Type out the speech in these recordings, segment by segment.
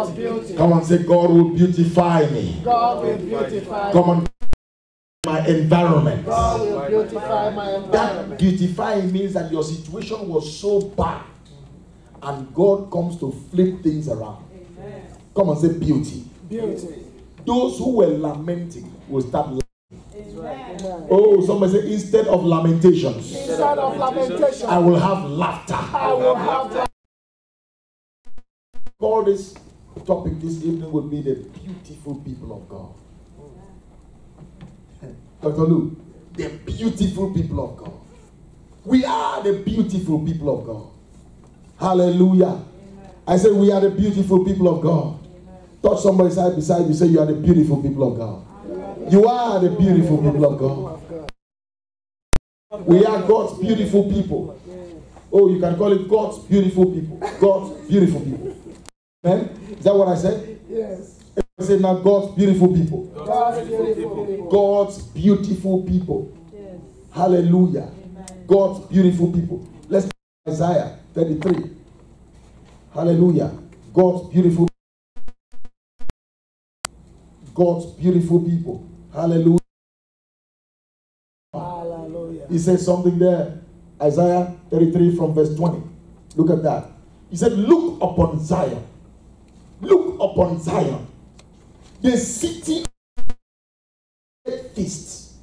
of beauty. Come on, say, God will beautify me. God will beautify Come on, my environment. God will beautify my That environment. beautifying means that your situation was so bad, and God comes to flip things around. Come on, say beauty. Beauty. Those who were lamenting will start laughing. Amen. Oh, somebody say, instead of lamentations, Instead of lamentation, I will have laughter. I will have laughter. Call this topic this evening will be the beautiful people of God. Dr. Lou, the beautiful people of God. We are the beautiful people of God. Hallelujah. Amen. I say we are the beautiful people of God. Touch somebody side beside you, say you are the beautiful people of God. Amen. You are the beautiful people of God. We are God's beautiful people. Oh, you can call it God's beautiful people. God's beautiful people. Amen? Is that what I said? Yes. I said now God's beautiful people. God's beautiful people. God's beautiful people. Yes. Hallelujah. Amen. God's beautiful people. Let's look at Isaiah 33. Hallelujah. God's beautiful. God's beautiful people. Hallelujah. Hallelujah. He says something there. Isaiah 33 from verse 20. Look at that. He said, look upon Zion. Look upon Zion. The city of feast.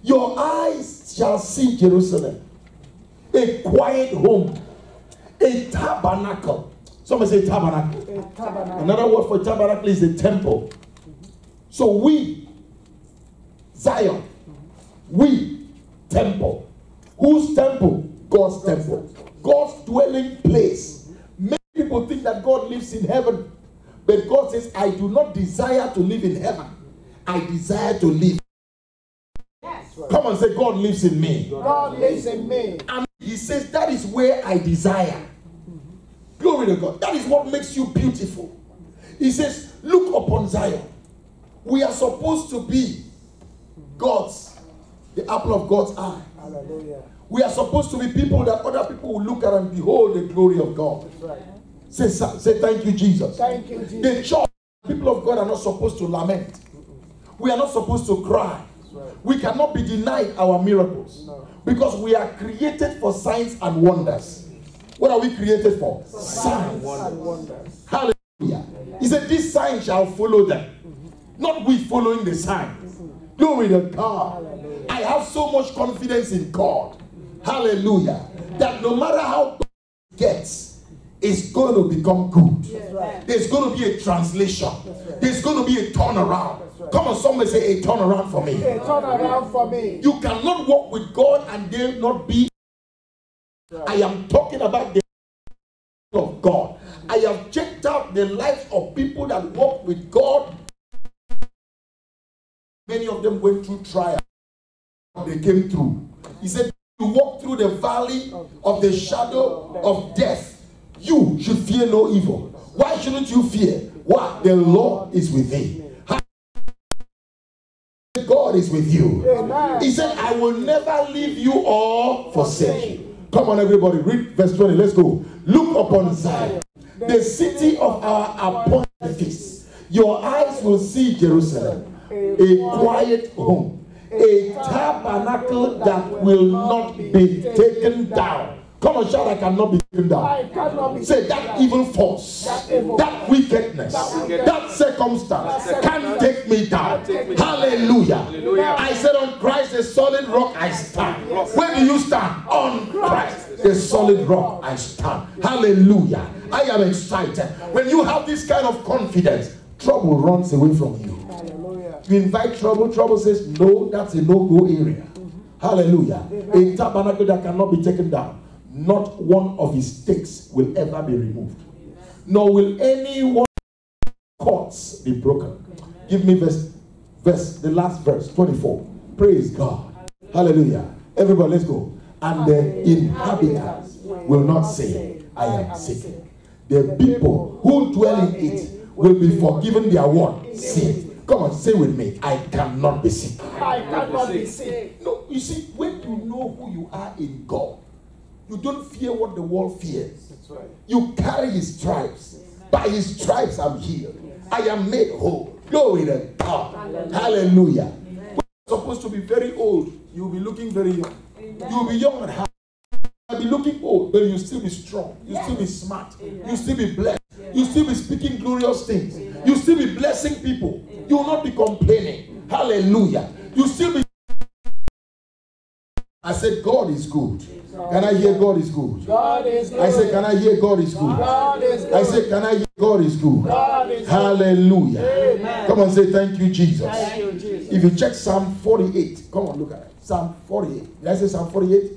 Your eyes shall see Jerusalem. A quiet home. A tabernacle. Somebody say tabernacle. A tabernacle. Another word for tabernacle is the temple. So we, Zion, we, temple. Whose temple? God's temple. God's dwelling place. Many people think that God lives in heaven. But God says, I do not desire to live in heaven. I desire to live. Yes. Come on, say, God lives in me. God lives in me. And he says, that is where I desire. Glory to God. That is what makes you beautiful. He says, look upon Zion. We are supposed to be God's, the apple of God's eye. Hallelujah. We are supposed to be people that other people will look at and behold the glory of God. That's right. Say thank you, Jesus. Thank you, Jesus. The church, people of God are not supposed to lament. We are not supposed to cry. Right. We cannot be denied our miracles. No. Because we are created for signs and wonders. What are we created for? Signs and wonders. Hallelujah. He said, these signs shall follow them. Not we following the signs. Glory to God. Hallelujah. I have so much confidence in God. Hallelujah. That no matter how God gets, it's going to become good. Right. There's going to be a translation. Right. There's going to be a turnaround. Right. Come on, somebody say a turnaround for me. A turnaround for me. You cannot walk with God and there not be. Right. I am talking about the of God. I have checked out the lives of people that walk with God. Many of them went through trial. They came through. He said, you walk through the valley of the shadow of death. You should fear no evil. Why shouldn't you fear? Why? The Lord is with thee. God is with you. Amen. He said, I will never leave you or forsake you. Come on, everybody, read verse 20. Let's go. Look upon Zion, the city of our appointed feast. Your eyes will see Jerusalem, a quiet home, a tabernacle that will not be taken down. Come on, shout, I cannot be taken down. I cannot be Say that evil force, that wickedness, that circumstance can't take me down. Hallelujah. I said on Christ, the solid rock I stand. Where do you stand? On Christ, the solid rock I stand. Hallelujah. I am excited. When you have this kind of confidence, trouble runs away from you. You invite trouble, trouble says, no, that's a no-go area. Hallelujah. A tabernacle that cannot be taken down. Not one of his stakes will ever be removed. Nor will any one of his cords be broken. Give me the last verse, 24. Praise God. Hallelujah. Everybody, let's go. And the inhabitants will not say, I am sick. The people who dwell in it will be forgiven their what? Sin. Come on, say with me, I cannot be sick. I cannot be sick. No, you see, when you know who you are in God, you don't fear what the world fears. That's right. You carry his stripes. By By his stripes I'm healed. I am made whole. Glory to God. Hallelujah. When you're supposed to be very old, you'll be looking very young. You'll be young at heart. You'll be looking old, but you'll still be strong. You'll still be smart. You'll still be blessed. You'll still be speaking glorious things. You'll still be blessing people. You will not be complaining. Hallelujah. You'll still be. I said, God is good. Can I hear God is good? God is good. I said, can I hear God is good? God is good. I said, can I hear God is good? God is good. Hallelujah. Amen. Come on, say thank you, Jesus. Thank you, Jesus. If you check Psalm 48, come on, look at it. Psalm 48. Did I say Psalm 48?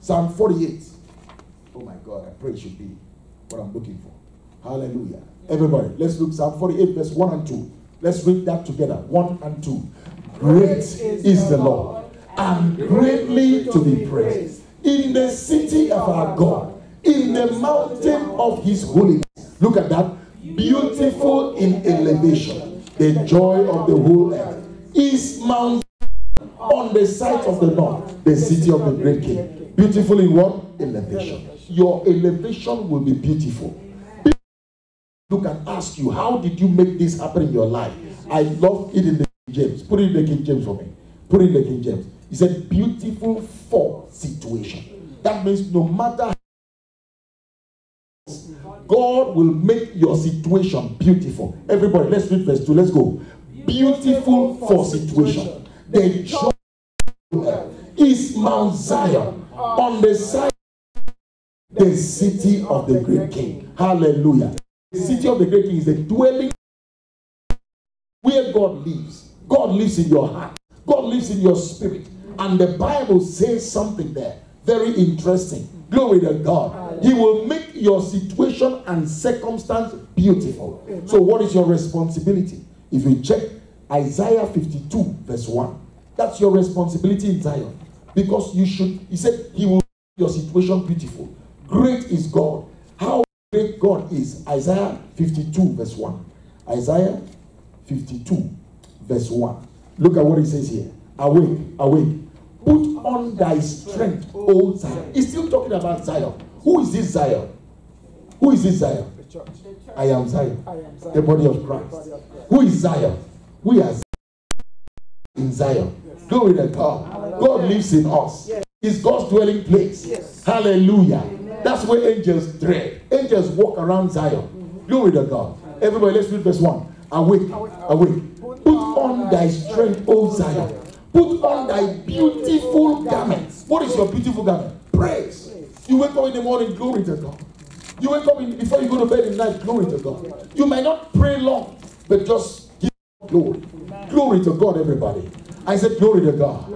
Psalm 48. Oh my God, I pray it should be what I'm looking for. Hallelujah. Everybody, let's look Psalm 48, verse 1 and 2. Let's read that together. 1 and 2. Great is the Lord, and greatly to be praised in the city of our God, in the mountain of his holiness. Look at that. Beautiful in elevation, the joy of the whole earth. Is Mount on the side of the north, the city of the great king. Beautiful in what? Elevation. Your elevation will be beautiful. People look and ask you, how did you make this happen in your life? I love it in the King James. Put it in the King James for me. Put it in the King James. He said, beautiful for situation. That means no matter God will make your situation beautiful. Everybody, let's read verse 2. Let's go. Beautiful for situation. The joy is Mount Zion on the side of the city of the great king. Hallelujah. The city of the great king is the dwelling where God lives. God lives in your heart. God lives in your spirit. And the Bible says something there very interesting. Glory to God. He will make your situation and circumstance beautiful. So what is your responsibility? If you check Isaiah 52 verse 1, that's your responsibility in Zion. Because you should, he said, he will make your situation beautiful. Great is God. How great God is. Isaiah 52 verse 1. Isaiah 52 verse 1. Look at what he says here. Awake, awake. Put on thy strength, O Zion. He's still talking about Zion. Who is this Zion? Who is this Zion? The church. I am Zion. I am Zion. The body of Christ. Who is Zion? We are in Zion. Glory to God. God lives in us. It's God's dwelling place. Hallelujah. That's where angels tread. Angels walk around Zion. Glory to God. Everybody, let's read verse 1. Awake, awake. Put on thy strength, O Zion. Put on thy beautiful garments. What is your beautiful garment? Praise. You wake up in the morning, glory to God. You wake up before you go to bed at night, glory to God. You might not pray long, but just give glory. Glory to God, everybody. I said glory to God.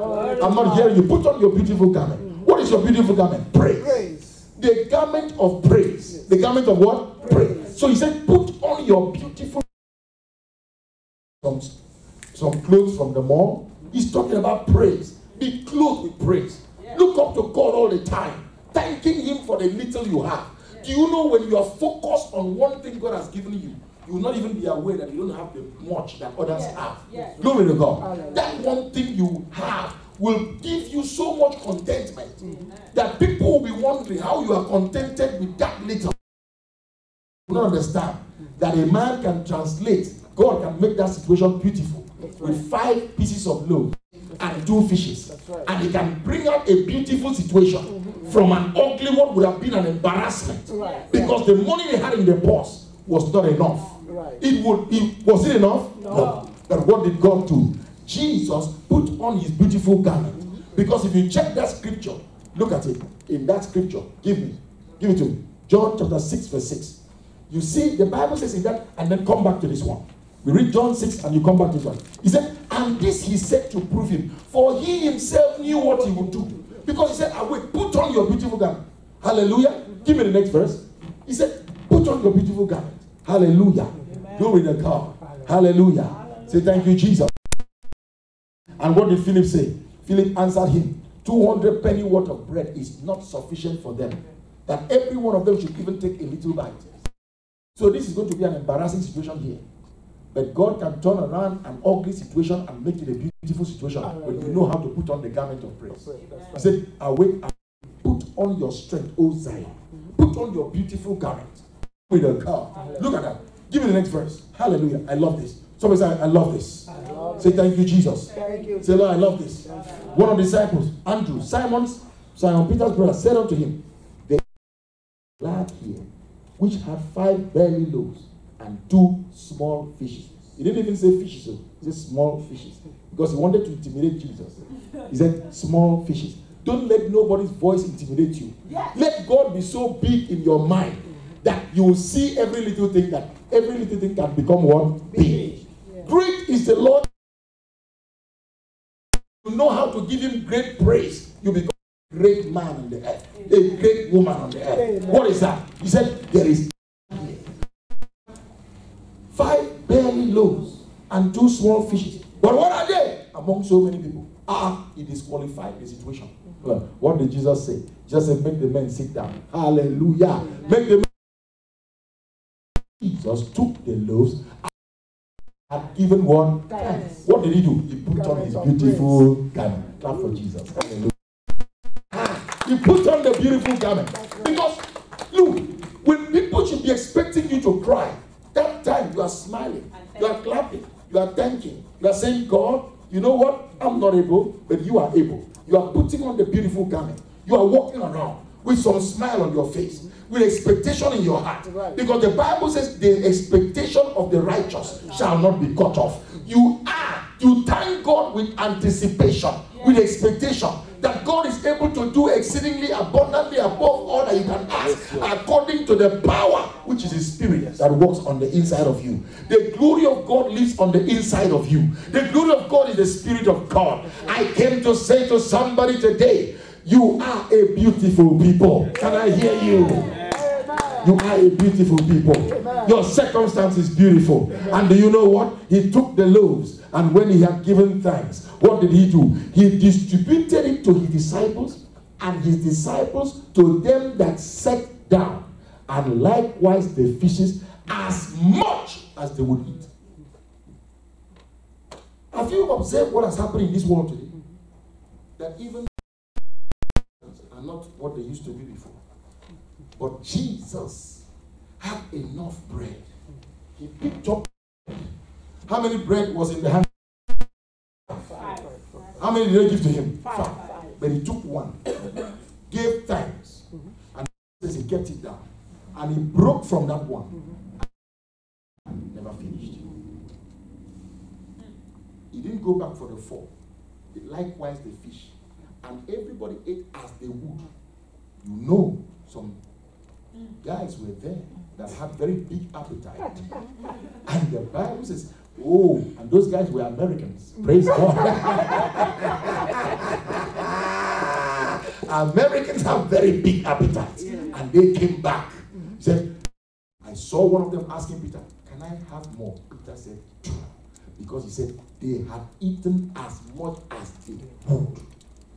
I'm not hearing you. Put on your beautiful garment. What is your beautiful garment? Praise. The garment of praise. The garment of what? Praise. So he said, put on your beautiful some clothes from the mall. He's talking about praise. Be clothed with praise. Look up to God all the time, thanking him for the little you have. Do you know when you are focused on one thing God has given you, you will not even be aware that you don't have the much that others have. Glory to God. That one thing you have will give you so much contentment that people will be wondering how you are contented with that little. You don't understand that a man can translate, God can make that situation beautiful with 5 pieces of loaf and 2 fishes. And he can bring out a beautiful situation from an ugly one would have been an embarrassment. Because the money they had in the purse was not enough. Was it enough? No. But what did God do? Jesus put on his beautiful garment. Because if you check that scripture, look at it. In that scripture, give it to me. John chapter 6 verse 6. You see, the Bible says in that, and then come back to this one. We read John 6 and you come back to this one. He said, and this he said to prove him, for he himself knew what he would do. Because he said, awake, put on your beautiful garment. Hallelujah. Give me the next verse. He said, put on your beautiful garment. Hallelujah. Amen. Glory to God. Hallelujah. Hallelujah. Say thank you, Jesus. And what did Philip say? Philip answered him, 200 penny worth of bread is not sufficient for them, that every one of them should even take a little bite. So this is going to be an embarrassing situation here. But God can turn around an ugly situation and make it a beautiful situation when you know how to put on the garment of praise. He said, awake, put on your strength, O Zion. Put on your beautiful garment. With a car. Look at that. Give me the next verse. Hallelujah. I love this. Somebody say, I love this. Say, thank you, Jesus. Thank you. Say, Lord, I love this. One of the disciples, Andrew, Simon Peter's brother, said unto him, the lad here, which had 5 barley loaves and 2 small fishes. He didn't even say fishes, he said small fishes. Because he wanted to intimidate Jesus. He said small fishes. Don't let nobody's voice intimidate you. Yes. Let God be so big in your mind that you will see every little thing can become what? Big. Yeah. Great is the Lord. You know how to give him great praise. You become a great man on the earth. A great woman on the earth. Amen. What is that? He said, there is 5 barley loaves and 2 small fishes. But what are they among so many people? He disqualified the situation. What did Jesus say? Jesus said, make the men sit down. Hallelujah. Make the men. Jesus took the loaves and had given one. Yes. What did he do? He put on his beautiful garment. Clap for Jesus. Hallelujah. He put on the beautiful garment. Because, look, when people should be expecting you to cry, that time you are smiling, you are clapping, you are thanking, you are saying, God, you know what? I'm not able, but you are able. You are putting on the beautiful garment. You are walking around with some smile on your face, with expectation in your heart. Right. Because the Bible says the expectation of the righteous shall not be cut off. You thank God with anticipation, with expectation that God is able to do exceedingly abundantly above all that you can ask, according to the power which is His Spirit that works on the inside of you. The glory of God lives on the inside of you. The glory of God is the Spirit of God. I came to say to somebody today, you are a beautiful people. Can I hear you? You are a beautiful people. Your circumstance is beautiful. And do you know what? He took the loaves, and when he had given thanks, what did he do? He distributed it to his disciples, and his disciples to them that sat down, and likewise the fishes, as much as they would eat. Have you observed what has happened in this world today? That even are not what they used to be before. But Jesus had enough bread. He picked up. How many bread was in the hand? 5. How many did they give to him? 5. But he took one, gave thanks, and he kept it down. And he broke from that one. And never finished. He didn't go back for the 4. Likewise the fish. And everybody ate as they would. You know, some guys were there that had very big appetite. And the Bible says, oh, and those guys were Americans. Praise God. Americans have very big appetite. And they came back. Said, I saw one of them asking Peter, can I have more? Peter said, because he said, they had eaten as much as they would.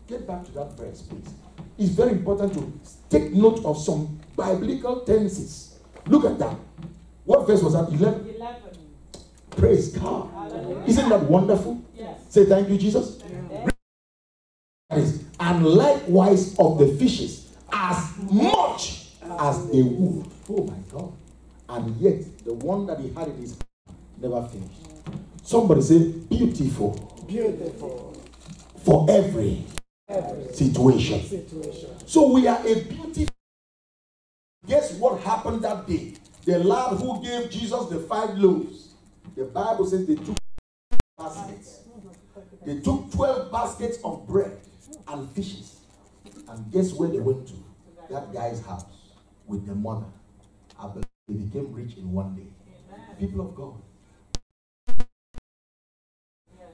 Get back to that verse, please. It's very important to take note of some biblical tenses. Look at that. What verse was that? 11? Praise God. Hallelujah. Isn't that wonderful? Yes. Say thank you, Jesus. Yes. And likewise of the fishes, as much as they would. Oh my God. And yet, the one that he had in his hand never finished. Somebody say, beautiful. Beautiful. For every situation. So we are a beautiful. Guess what happened that day? The lad who gave Jesus the 5 loaves, the Bible says they took baskets. They took 12 baskets of bread and fishes. And guess where they went to? That guy's house with the mother. I believe they became rich in one day. People of God.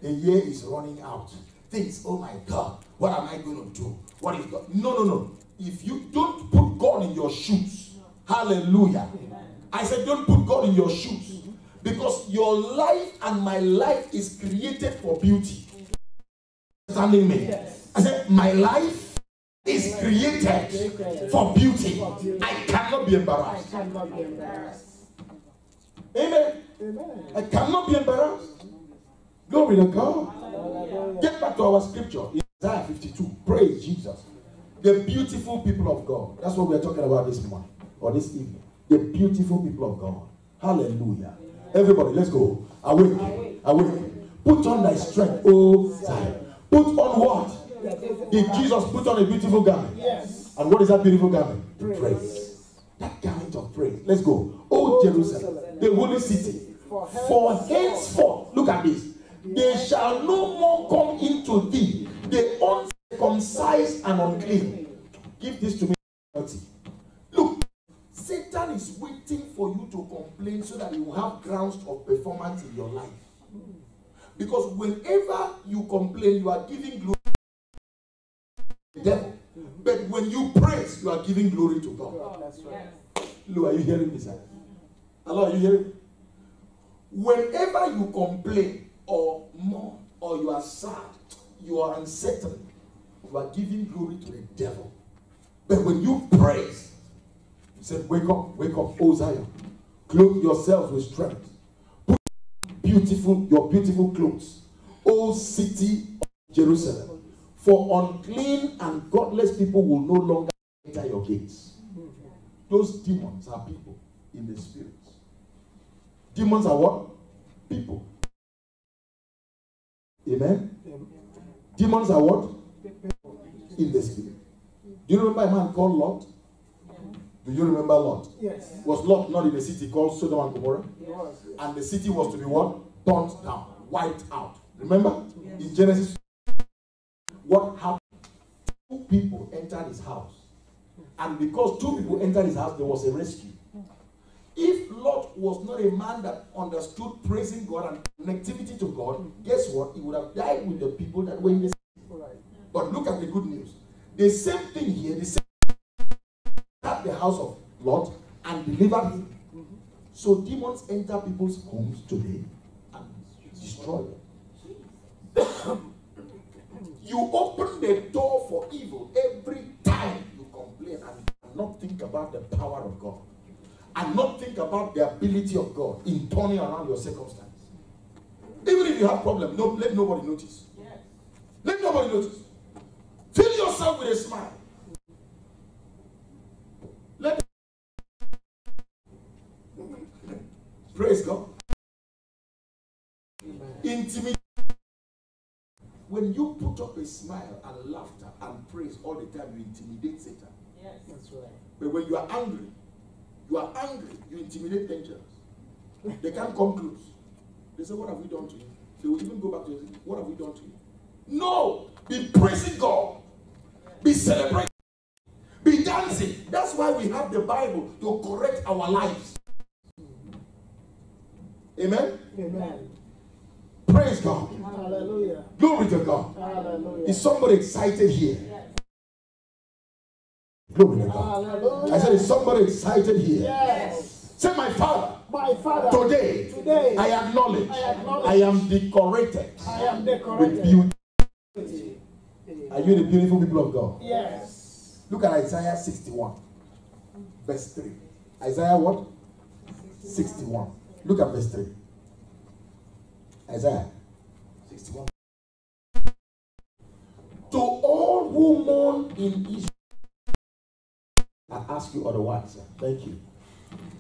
The year is running out. Things, oh my God, what am I going to do? What is God? No. If you don't put God in your shoes, hallelujah. I said, don't put God in your shoes. Because your life and my life is created for beauty. Understanding me? Yes. I said, my life is created for beauty. I cannot be embarrassed. Amen. I cannot be embarrassed. Glory to God. Get back to our scripture in Isaiah 52. Praise Jesus. The beautiful people of God. That's what we're talking about this morning or this evening. The beautiful people of God. Hallelujah. Everybody, let's go. Awake. Awake. Put on thy strength, O Zion. Put on what? Did Jesus put on a beautiful garment? Yes. And what is that beautiful garment? Praise. That garment of praise. Let's go. O Jerusalem, the holy city. For henceforth, look at this. They shall no more come into thee, the uncircumcised and unclean. Give this to me. Look, Satan is waiting for you to complain so that you will have grounds of performance in your life. Because whenever you complain, you are giving glory to the devil. But when you praise, you are giving glory to God. That's right. Lou, are you hearing me, sir? Hello, are you hearing me? Whenever you complain or mourn or you are sad, you are uncertain, you are giving glory to the devil. But when you praise, you said, wake up, O Zion. Clothe yourselves with strength. Put your beautiful clothes, O city of Jerusalem. For unclean and godless people will no longer enter your gates. Those demons are people in the spirit. Demons are what? People. Amen? Demons are what? In the spirit. Do you remember a man called Lot? Do you remember Lot? Yes. Was Lot not in a city called Sodom and Gomorrah? Yes. And the city was to be what? Burnt down, wiped out. Remember? Yes. In Genesis, what happened? 2 people entered his house. And because 2 people entered his house, there was a rescue. If Lot was not a man that understood praising God and connectivity to God, guess what? He would have died with the people that were in the city. Right. But look at the good news. The same thing here, the same at the house of Lot and delivered him. So demons enter people's homes today and destroy them. You open the door for evil every time you complain and not think about the power of God. And not think about the ability of God in turning around your circumstance. Even if you have problems, let nobody notice. Yes. Let nobody notice. Fill yourself with a smile. Praise God. Intimidate. When you put up a smile and laughter and praise all the time, you intimidate Satan. Yes, that's right. But when you are angry, you intimidate angels. They can't come close. They say, what have we done to you? They will even go back to you and say, what have we done to you? No! Be praising God. Be celebrating. Be dancing. That's why we have the Bible to correct our lives. Amen? Amen. Praise God. Hallelujah. Glory to God. Hallelujah. Is somebody excited here? Yes. Glory to God. Hallelujah. I said, is somebody excited here? Yes. Say, my Father. My Father. Today, I acknowledge. I am decorated. I am decorated with beauty. Are you the beautiful people of God? Yes. Look at Isaiah 61, verse 3. Isaiah what? 61. Look at verse 3. Isaiah 61. To all who mourn in Israel, I ask you otherwise. Thank you.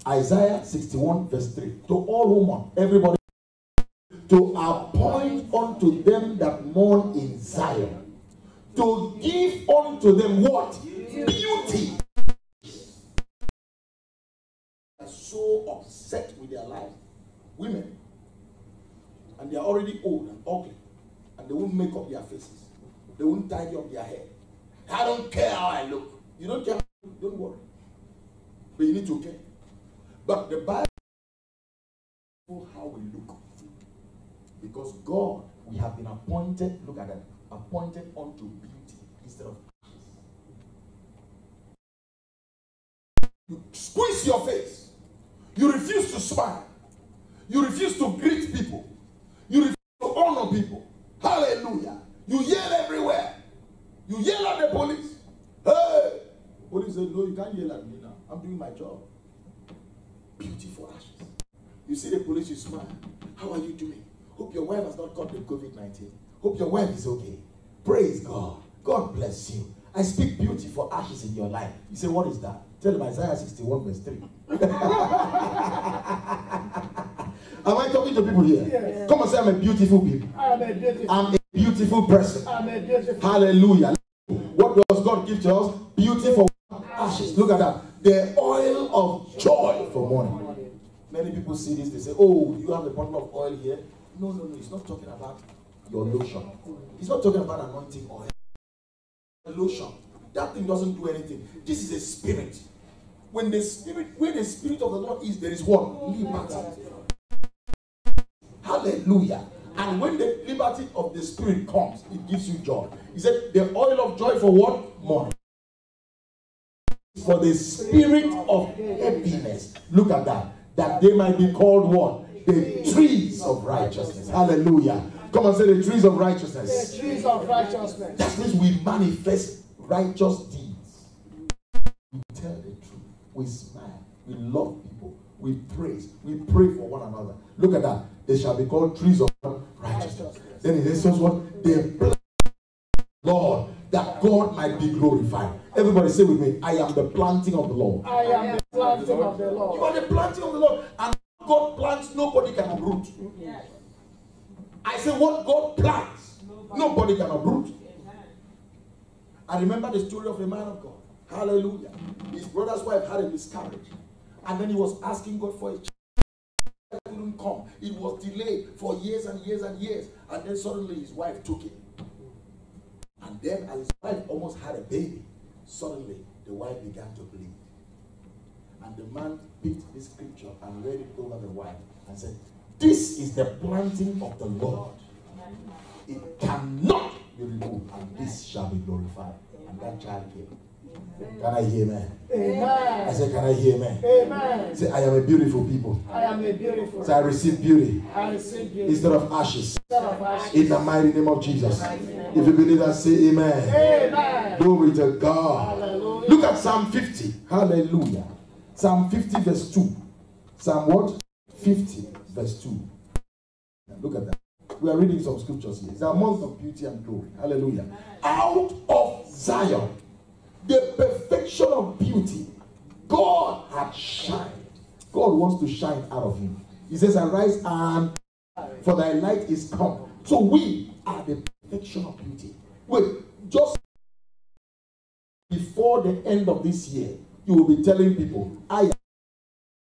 Isaiah 61, verse 3. To all who mourn, everybody, to appoint unto them that mourn in Zion, to give unto them what? Beauty. They are so upset with their life. Women. And they are already old and ugly. And they won't make up their faces. They won't tidy up their hair. I don't care how I look. You don't care how you look, don't worry. But you need to care. But the Bible knows how we look. Because God, we have been appointed, look at that, appointed unto beauty instead of ashes. You squeeze your face. You refuse to smile. You refuse to greet people. You refuse to honor people. Hallelujah. You yell everywhere. You yell at the police. Hey! Police said, no, you can't yell at me now. I'm doing my job. Beauty for ashes. You see the police, you smile. How are you doing? Hope your wife has not caught the COVID-19. Hope your wife is okay. Praise God. God bless you. I speak beauty for ashes in your life. You say, what is that? Tell him Isaiah 61 verse 3. Am I talking to people here? Yes. Come and say, I'm a beautiful people. I'm a beautiful. I'm a beautiful person. I'm a beautiful. Hallelujah. What does God give to us? Beauty for ashes. Look at that. The oil of joy for mourning. Many people see this, they say, oh, you have a bottle of oil here. No, no, no. It's not talking about your lotion. It's not talking about anointing oil. Lotion. That thing doesn't do anything. This is a spirit. Where the spirit of the Lord is, there is what? Liberty. Hallelujah. And when the liberty of the spirit comes, it gives you joy. He said, the oil of joy for what? Mourning. For the spirit of heaviness. Look at that. That they might be called what? The trees of righteousness. Hallelujah. Come and say the trees of righteousness. The trees of righteousness. That means we manifest righteous deeds. We tell the truth. We smile. We love people. We praise. We pray for one another. Look at that. They shall be called trees of righteousness. Then it says what? The Lord, that God might be glorified. Everybody say with me, I am the planting of the Lord. I am the planting of the Lord. You are the planting of the Lord. And God plants, nobody can uproot. Yes. I say what God plants, nobody can uproot. I remember the story of a man of God. Hallelujah. His brother's wife had a miscarriage. And then he was asking God for a child. It couldn't come. It was delayed for years and years and years. And then suddenly his wife took it. And then as his wife almost had a baby, suddenly the wife began to bleed. And the man picked this scripture and read it over the wife and said, this is the planting of the Lord. It cannot be removed, and this shall be glorified. And that child came. Can I hear amen? Amen. I said, can I hear amen? Amen. Say, I am a beautiful people. I am a beautiful. So I receive beauty I receive beauty. instead of ashes. Instead of ashes. In the mighty name of Jesus. If you believe that, say amen. Amen. Glory to God. Hallelujah. Look at Psalm 50. Hallelujah. Psalm 50 verse 2. Psalm what? 50 verse 2. Look at that. We are reading some scriptures here. It's a month of beauty and glory. Hallelujah. Out of Zion, the perfection of beauty, God had shined. God wants to shine out of him. He says, arise and for thy light is come. So we are the perfection of beauty. Wait, just before the end of this year, you will be telling people, I am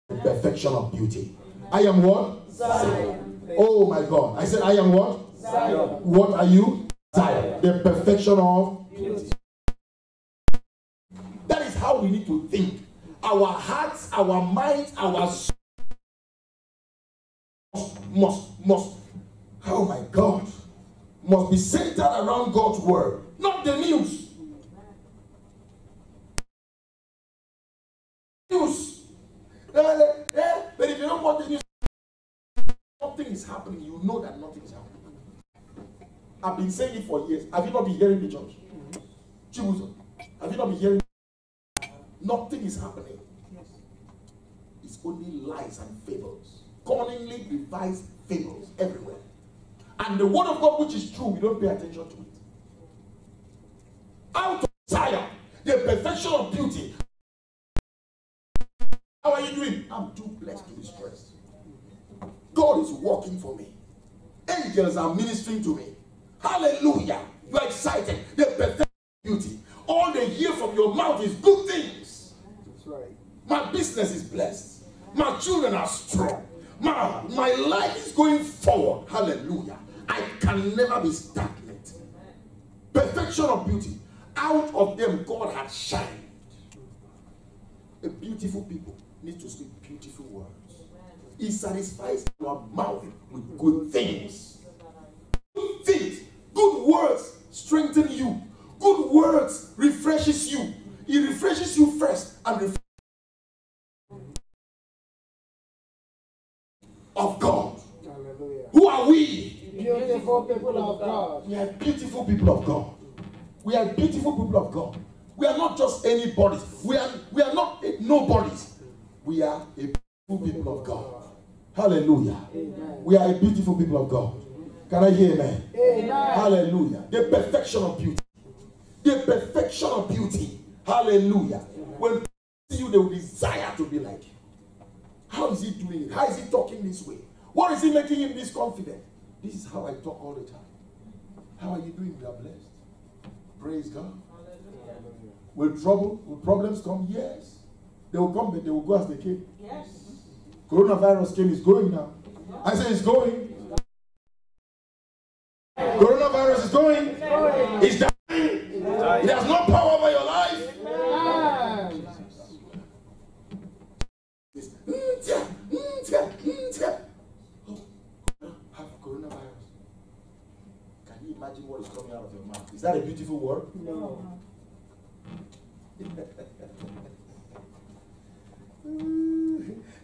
the perfection of beauty. I am what? Zion. Oh my God. I said, I am what? Zion. What are you? Zion. The perfection of beauty. That is how we need to think. Our hearts, our minds, our souls must, oh my God, must be centered around God's word, not the news. News. But if you don't want the news, nothing is happening. You know that nothing is happening. I've been saying it for years. Have you not been hearing the church? Chibuzo, have you not been hearing? Nothing is happening. It's only lies and fables. Cunningly devised fables everywhere. And the word of God, which is true, we don't pay attention to it. Out of Zion, the perfection of beauty. How are you doing? I'm too blessed to be stressed. God is working for me. Angels are ministering to me. Hallelujah. You are excited. The perfection of beauty. All they hear from your mouth is good things. That's right. My business is blessed. My children are strong. My life is going forward. Hallelujah. I can never be stagnant. Perfection of beauty. Out of them God had shined. A beautiful people need to speak beautiful words. He satisfies our mouth with good things. Good things. Good words strengthen you. Good words refreshes you. He refreshes you first and of God. Hallelujah. Who are we? Beautiful people of God. We are beautiful people of God. We are beautiful people of God. We are not just anybody's. We are not nobodies. We are a beautiful people of God. Hallelujah. Amen. We are a beautiful people of God. Can I hear amen? Amen. Hallelujah. The perfection of beauty. The perfection of beauty. Hallelujah. When see you, they will desire to be like you. How is he doing it? How is he talking this way? What is he making him this confident? This is how I talk all the time. How are you doing? We are blessed. Praise God. Will problems come? Yes. They will come, but they will go as they came. Yes. Coronavirus came, it's going now. I say it's going. Coronavirus is going. It's dying. It has no power over your life. Have coronavirus. Can you imagine what is coming out of your mouth? Is that a beautiful word? No.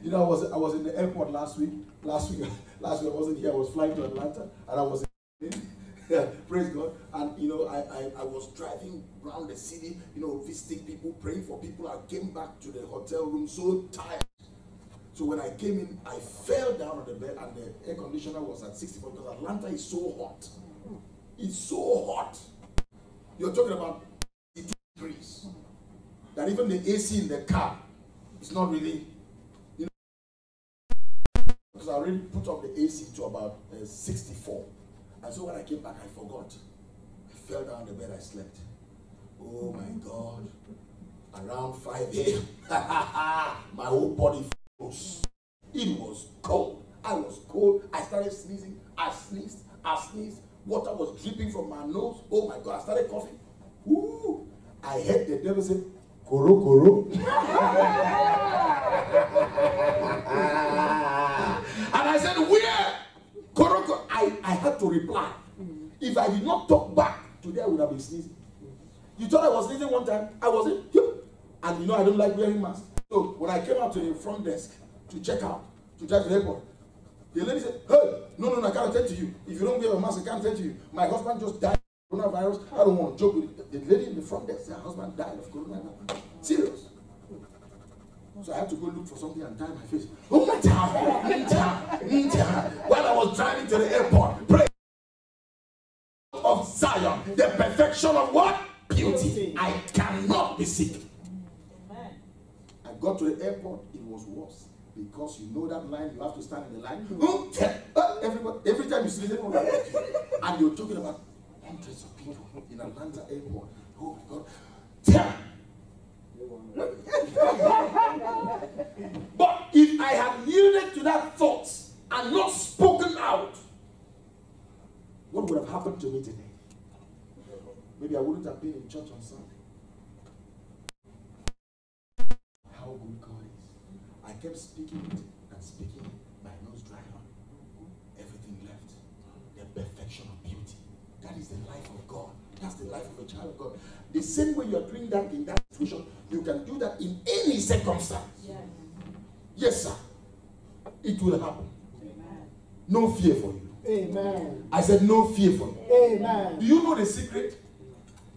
You know, I was in the airport last week. Last week I wasn't here. I was flying to Atlanta, and I was in, praise God. And you know, I was driving around the city, you know, visiting people, praying for people. I came back to the hotel room so tired. So when I came in, I fell down on the bed, and the air conditioner was at 64 because Atlanta is so hot. It's so hot. You're talking about 62 degrees. That even the AC in the car is not really, you know, because I already put up the AC to about 64. And so when I came back, I forgot. I fell down on the bed, I slept. Oh my God. Around 5 a.m., my whole body froze. It was cold. I was cold. I started sneezing. I sneezed. Water was dripping from my nose. Oh my God. I started coughing. Woo! I heard the devil say, Koro, Koro. And I said, where? Koro, Koro. I had to reply. If I did not talk back, today I would have been sneezing. You thought I was sneezing one time? I wasn't. And you know I don't like wearing masks. So when I came out to the front desk to check out, to drive to the airport, the lady said, hey, no, I can't attend to you. If you don't wear a mask, I can't attend to you. My husband just died of coronavirus. I don't want to joke with it. The lady in the front desk, her husband died of coronavirus. Serious. So I had to go look for something and dye my face. Oh my God. While I was driving to the airport, praise of Zion, the perfection of what? Beauty. I cannot be sick. I got to the airport, it was worse. Because you know that line, you have to stand in the line. Every time you see them, and you're talking about hundreds of people in Atlanta airport. Oh my God. But if I had yielded to that thought and not spoken out, what would have happened to me today? Maybe I wouldn't have been in church on Sunday. How good God is. I kept speaking it and speaking it. My nose dried on. Everything left. The perfection of beauty. That is the life of God. That's the life of a child of God. The same way you are doing that in that situation, you can do that in any circumstance. Yes, yes sir. It will happen. Amen. No fear for you. Amen. I said no fear for you. Amen. Do you know the secret?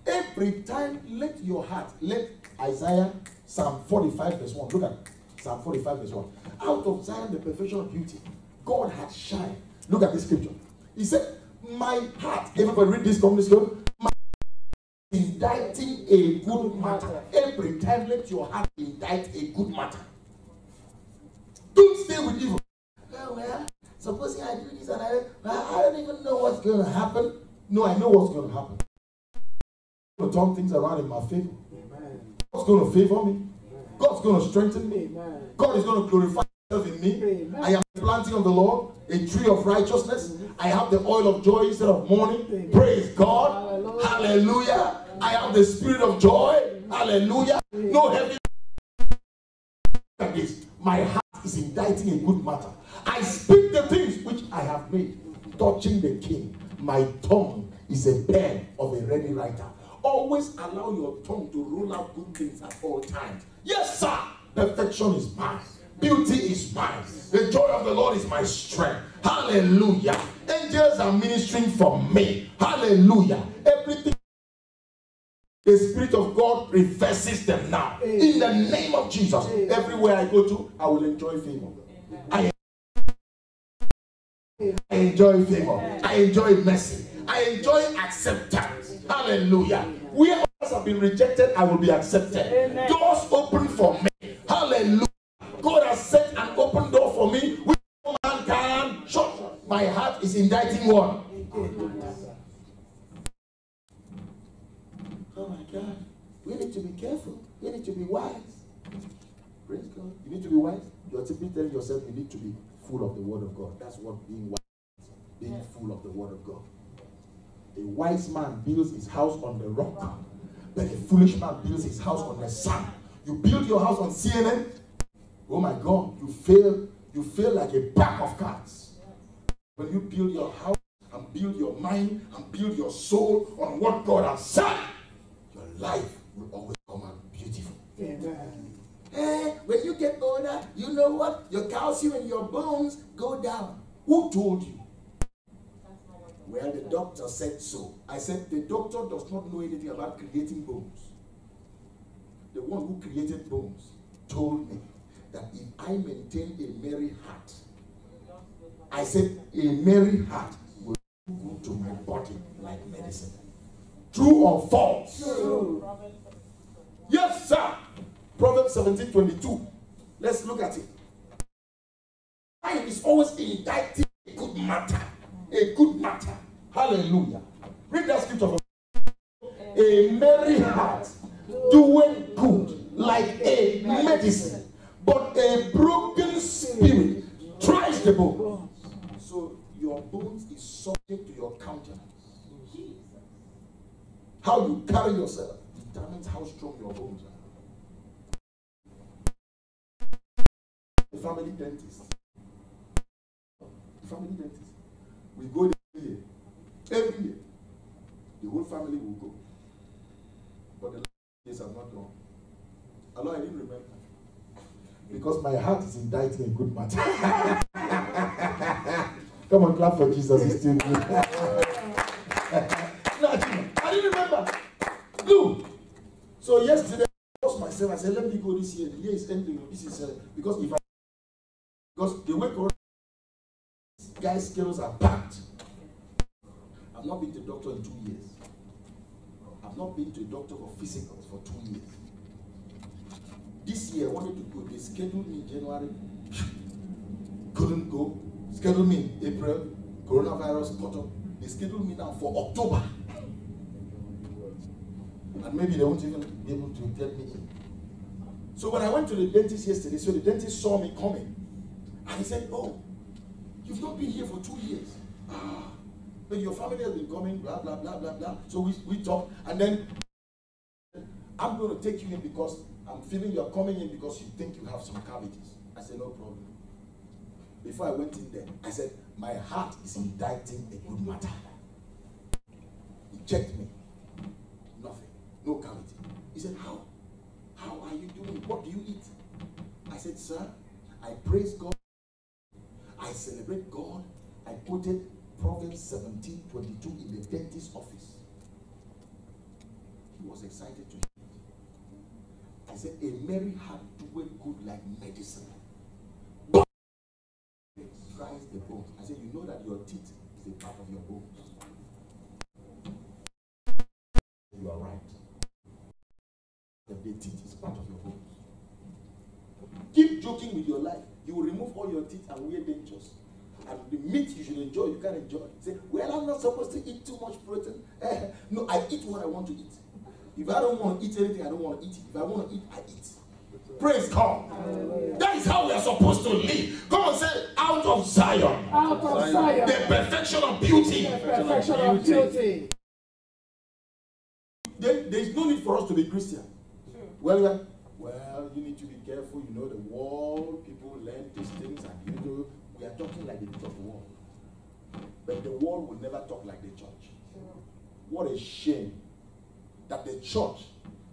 Every time, let your heart, let Isaiah, Psalm 45 verse 1. Look at Psalm 45 verse 1. Out of Zion, the perfection of beauty, God had shined. Look at this scripture. He said, my heart, everybody read this company scripture. My heart is inditing a good matter. Every time, let your heart indite a good matter. Don't stay with evil. Oh, well, supposing I do this and I don't even know what's going to happen. No, I know what's going to happen. I'm going to turn things around in my favor. Amen. God's going to favor me. Amen. God's going to strengthen me. Amen. God is going to glorify himself in me. Amen. I am the planting of the Lord, a tree of righteousness. Amen. I have the oil of joy instead of mourning. Amen. Praise God. Hallelujah. Hallelujah. Amen. I have the spirit of joy. Amen. Hallelujah. Amen. No heavy. Like this. My heart is inditing a good matter. I speak the things which I have made, touching the king. My tongue is a pen of a ready writer. Always allow your tongue to roll out good things at all times. Yes, sir. Perfection is mine. Beauty is mine. The joy of the Lord is my strength. Hallelujah. Angels are ministering for me. Hallelujah. Everything the Spirit of God reverses them now. In the name of Jesus. Everywhere I go to, I will enjoy favor. I enjoy favor. I enjoy mercy. I enjoy acceptance. Hallelujah. Where others have been rejected, I will be accepted. Amen. Doors open for me. my heart is indicting what? Oh my God. We need to be careful. We need to be wise. Praise God. You need to be wise. You're simply telling yourself you need to be full of the word of God. That's what being wise is. Being full of the word of God. A wise man builds his house on the rock, but a foolish man builds his house on the sand. You build your house on CNN, oh my God, you fail like a pack of cards. When you build your house and build your mind and build your soul on what God has said, your life will always come out beautiful. Amen. When you get older, you know what? Your calcium in your bones go down. Who told you? Well, the doctor said so. I said, the doctor does not know anything about creating bones. The one who created bones told me that if I maintain a merry heart, I said, a merry heart will do good to my body like medicine. True or false? True. Yes, sir. Proverbs 17:22. Let's look at it. Mind is always indicting a good matter. A good matter. Hallelujah. Read that scripture for me. A merry heart doeth good like a medicine, but a broken spirit tries the bone. So your bones is subject to your countenance. How you carry yourself determines how strong your bones are. The family dentist. The family dentist. We go there every year. Every year. The whole family will go. But the last days have not gone. Allah, I didn't remember. Because my heart is indicting a good matter. Come on, clap for Jesus. He's still good. No, I didn't remember. Look. So yesterday, I asked myself, I said, let me go this year. The year is ending. This is because the way guys' schedules are packed. I've not been to a doctor in 2 years. I've not been to a doctor for physicals for 2 years. This year I wanted to go. They scheduled me in January. Couldn't go. Scheduled me in April. Coronavirus caught up. They scheduled me now for October. And maybe they won't even be able to get me in. So when I went to the dentist yesterday, so the dentist saw me coming. And he said, oh, you've not been here for 2 years. But your family has been coming, blah, blah, blah, blah, blah. So we talked, and then I'm going to take you in because I'm feeling you're coming in because you think you have some cavities. I said, no problem. Before I went in there, I said, my heart is indicting a good matter. He checked me. Nothing. No cavity. He said, how? How are you doing? What do you eat? I said, sir, I praise God. I celebrate God. I quoted Proverbs 17:22 in the dentist's office. He was excited to hear it. I said, a merry heart doeth good like medicine, but it dries the bones. I said, you know that your teeth is a part of your bones. You are right. The teeth is part of your bones. Keep joking with your life. You will remove all your teeth and wear dentures. And the meat you should enjoy, you can't enjoy. Say, well, I'm not supposed to eat too much protein. No, I eat what I want to eat. If I don't want to eat anything, I don't want to eat it. If I want to eat, I eat. Praise God. That is how we are supposed to live. Come on, say, out of Zion. Out of Zion. The perfection of beauty. The perfection of beauty. There is no need for us to be Christian. Well, you need to be careful. You know, the world, people learn these things, and you know, we are talking like the people of the world. But the world will never talk like the church. What a shame that the church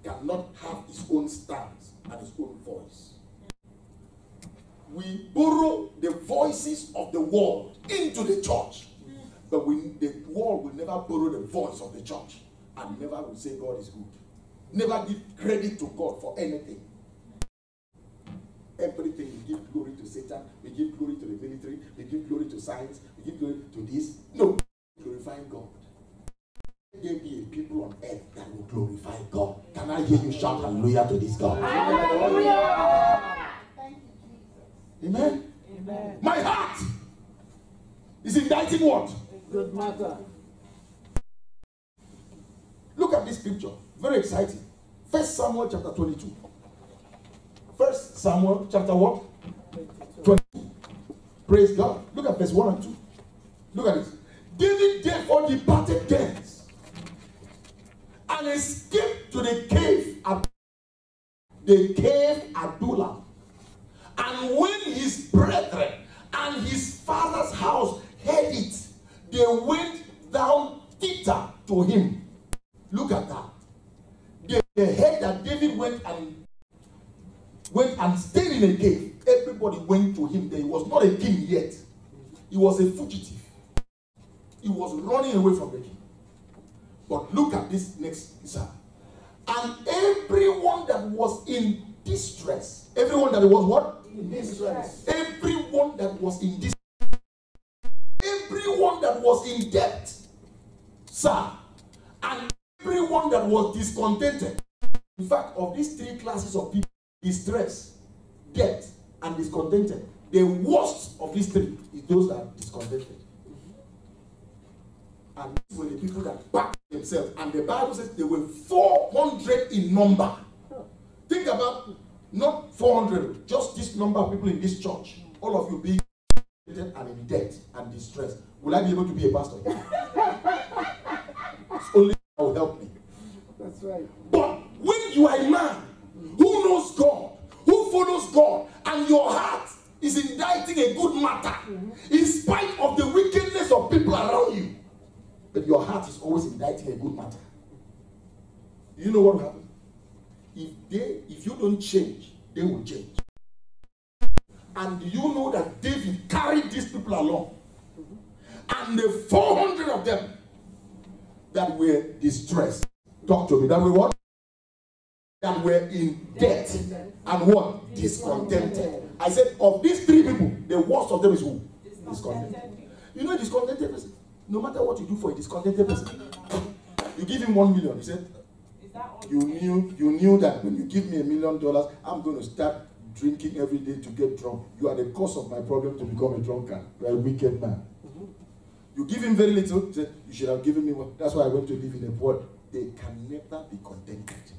cannot have its own stance and its own voice. We borrow the voices of the world into the church, but the world will never borrow the voice of the church and never will say God is good. Never give credit to God for anything. Everything we give glory to Satan, we give glory to the military, we give glory to science, we give glory to this. No, glorifying God. There be a people on earth that will glorify God. Can I hear you shout hallelujah to this God? Hallelujah! Thank you, Jesus. Amen? Amen. My heart He's indicting what? Good matter. Look at this scripture. Very exciting. 1 Samuel chapter 22. 1 Samuel chapter what? 22. Praise God. Look at verse 1 and 2. Look at this. David therefore departed thence and escaped to the cave Adullam. And when his brethren and his father's house heard it, they went down thither to him. Look at that. They heard that David went and stayed in a cave. Everybody went to him. There was not a king yet. He was a fugitive. He was running away from the king. But look at this next psalm. And everyone that was in distress, everyone that was what? In distress. Everyone that was in distress, everyone that was in debt, sir, and everyone that was discontented. In fact, of these three classes of people, distress, debt, and discontented, the worst of these three is those that are discontented. And these were the people that backed themselves. And the Bible says they were 400 in number. Think about not 400, just this number of people in this church. All of you being and in debt and distress. Will I be able to be a pastor? It's only that will help me. That's right. But when you are a man who knows God, who follows God, and your heart is indicting a good matter, in spite of the wickedness of people around you, but your heart is always indicting a good matter. You know what will happen? If you don't change, they will change. And you know that David carried these people along. And the 400 of them that were distressed. Talk to me. That were what? That were in debt. And what? Discontented. I said, of these three people, the worst of them is who? Discontented. You know a discontented person? No matter what you do for a discontented person, you give him 1 million. He said, you knew that when you give me $1 million, I'm going to start drinking every day to get drunk. You are the cause of my problem to become a drunkard. You are a wicked man. You give him very little. He said, you should have given me one. That's why I went to live in a poor. They can never be contented.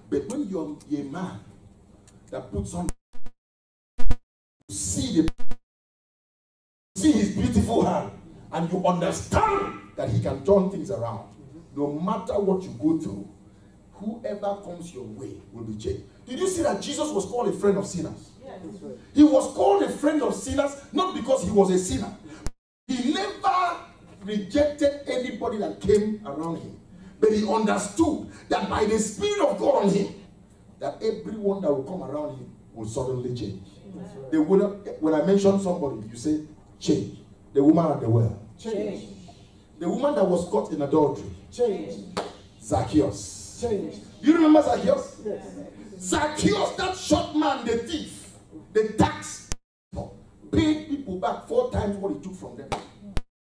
But when you're a man that puts on, see his beautiful hand, and you understand that he can turn things around, no matter what you go through, whoever comes your way will be changed. Did you see that Jesus was called a friend of sinners? Yes. He was called a friend of sinners not because he was a sinner. He never rejected anybody that came around him. But he understood that by the Spirit of God on him, that everyone that will come around him will suddenly change. Right. They would not, when I mention somebody, you say, change. The woman at the well. Change. The woman that was caught in adultery. Change. Zacchaeus. Change. You remember Zacchaeus? Yes. Zacchaeus, that short man, the thief, the tax, paid people back 4 times what he took from them.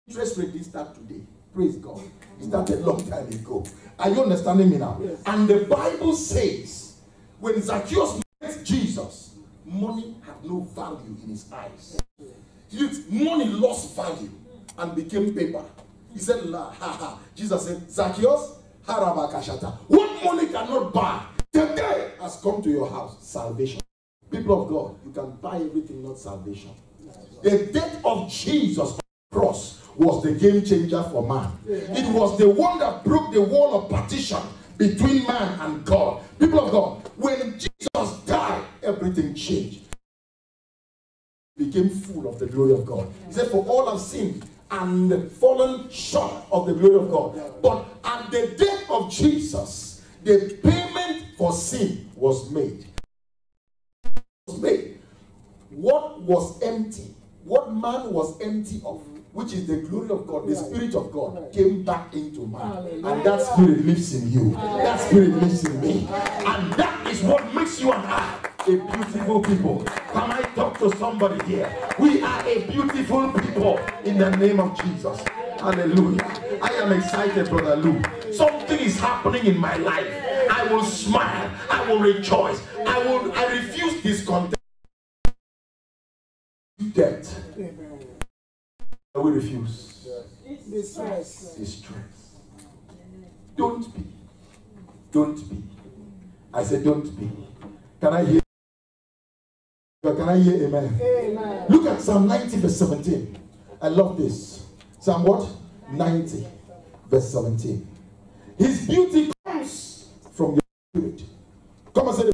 Interest rate didn't start today. Praise God. It started a long time ago. Are you understanding me now? Yes. And the Bible says, when Zacchaeus met Jesus, money had no value in his eyes. Money lost value and became paper. He said, la, ha, ha. Jesus said, Zacchaeus, harabakashata. What money cannot buy, today has come to your house. Salvation. People of God, you can buy everything, not salvation. The death of Jesus on the cross was the game changer for man. It was the one that broke the wall of partition between man and God. People of God, when Jesus died, everything changed. Became full of the glory of God. He said, for all have sinned and fallen short of the glory of God. But at the death of Jesus, the payment for sin was made. What was empty, what man was empty of, which is the glory of God, the Spirit of God, came back into man. And that Spirit lives in you. That Spirit lives in me. And that is what makes you and I a beautiful people. Can I talk to somebody here? We are a beautiful people in the name of Jesus. Hallelujah. I am excited, Brother Lou. Something is happening in my life. I will smile. I will rejoice. I refuse discontent. Debt. We refuse. Distress. Distress. Don't be. Don't be. I said, don't be. Can I hear? Can I hear amen? Amen. Look at Psalm 90, verse 17. I love this. Psalm what? 90, verse 17. His beauty comes from your spirit. Come and say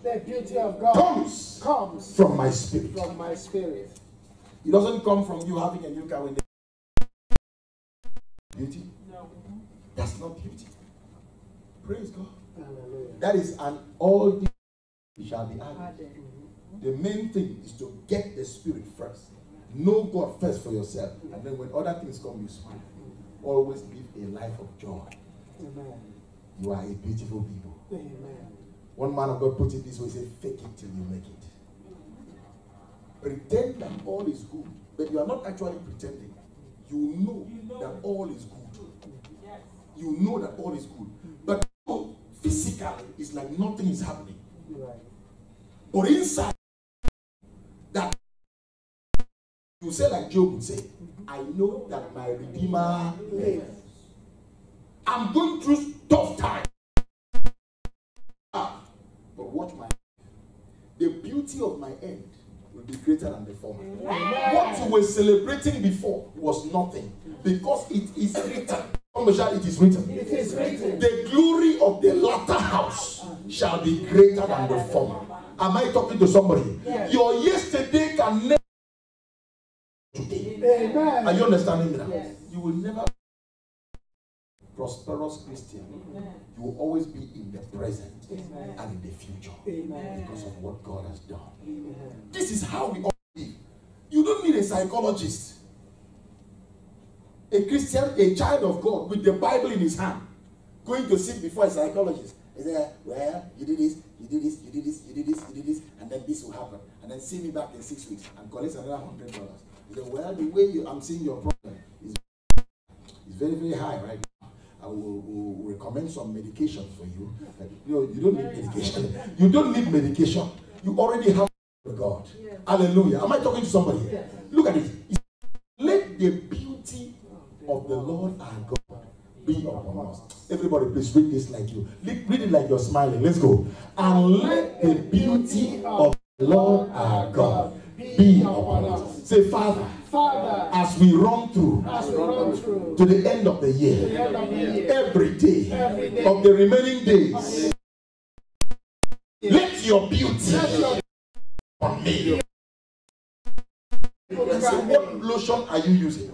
The beauty of God comes from my spirit. From my spirit. It doesn't come from you having a new car with beauty. No. That's not beauty. Praise God. Hallelujah. That is an all things shall be added. The main thing is to get the spirit first. Know God first for yourself. And then when other things come, you speak. Always live a life of joy. Amen. You are a beautiful people. Amen. One man of God put it this way, he said, fake it till you make it. Pretend that all is good, but you are not actually pretending. You know that all is good. You know that all is good. But physically, it's like nothing is happening. Right. But inside, that you say like Job would say, I know that my Redeemer lives. I'm going through tough times. But watch my the beauty of my end will be greater than the former. What you were celebrating before was nothing, because it is written. It is written. It is written. The glory of the latter house shall be greater than the former. Am I talking to somebody? Yes. Your yesterday can never today. Amen. Are you understanding me now? Yes. You will never be a prosperous Christian. You will always be in the present and in the future. Amen. Because of what God has done. Amen. This is how we all live. You don't need a psychologist. A Christian, a child of God with the Bible in his hand, going to sit before a psychologist. He said, well, you did this, you did this, you did this, you did this, you did this, and then this will happen. And then see me back in 6 weeks and collect another $100. He said, well, the way I'm seeing your problem is very, very high right now. I will recommend some medication for you. You don't need medication. You don't need medication. You already have God. Hallelujah. Am I talking to somebody? Look at it. Let the beauty of the Lord our God be upon us. Everybody, please read this like you. Read it like you're smiling. Let's go. And let the beauty of the Lord our God be upon us. Say, Father, as we run through to the end of the year, every day of the remaining days, let your beauty on me. So what lotion are you using?